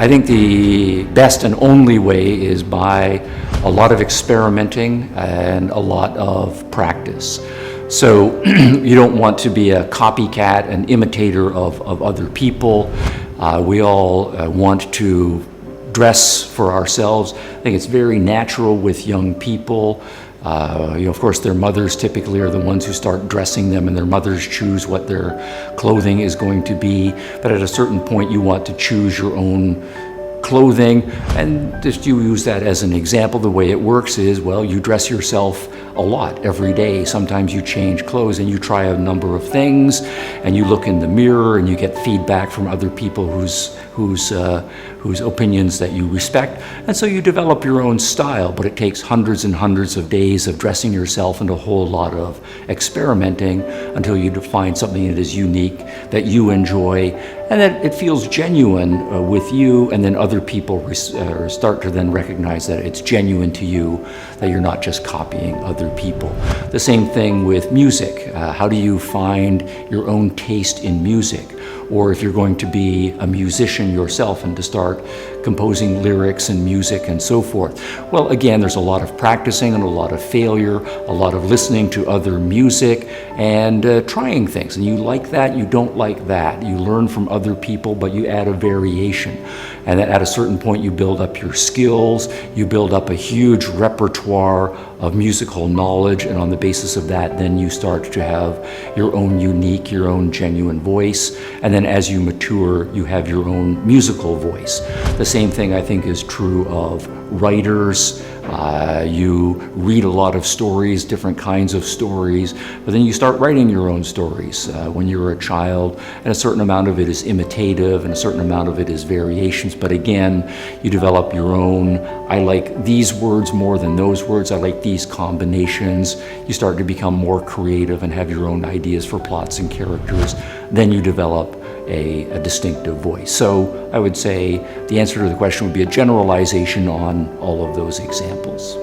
I think the best and only way is by a lot of experimenting and a lot of practice. So you don't want to be a copycat, an imitator of other people. We all want to dress for ourselves. I think it's very natural with young people. Of course, their mothers typically are the ones who start dressing them, and their mothers choose what their clothing is going to be. But at a certain point, you want to choose your own clothing, and just you use that as an example. The way it works is, well, you dress yourself a lot every day. Sometimes you change clothes and you try a number of things, and you look in the mirror and you get feedback from other people whose opinions that you respect, and so you develop your own style. But it takes hundreds and hundreds of days of dressing yourself and a whole lot of experimenting until you find something that is unique, that you enjoy, and that it feels genuine with you, and then other people start to then recognize that it's genuine to you, that you're not just copying other people. The same thing with music. How do you find your own taste in music? Or if you're going to be a musician yourself and to start composing lyrics and music and so forth. Well, again, there's a lot of practicing and a lot of failure, a lot of listening to other music and trying things. And you like that, you don't like that. You learn from other people, but you add a variation. And then at a certain point, you build up your skills, you build up a huge repertoire of musical knowledge, and on the basis of that, then you start to have your own unique, your own genuine voice. And then as you mature, you have your own musical voice. The same thing I think is true of writers. You read a lot of stories, different kinds of stories, but then you start writing your own stories when you're a child, and a certain amount of it is imitative and a certain amount of it is variations. But again, you develop your own, I like these words more than those words, I like these combinations. You start to become more creative and have your own ideas for plots and characters. Then you develop a distinctive voice. So I would say the answer to the question would be a generalization on all of those examples.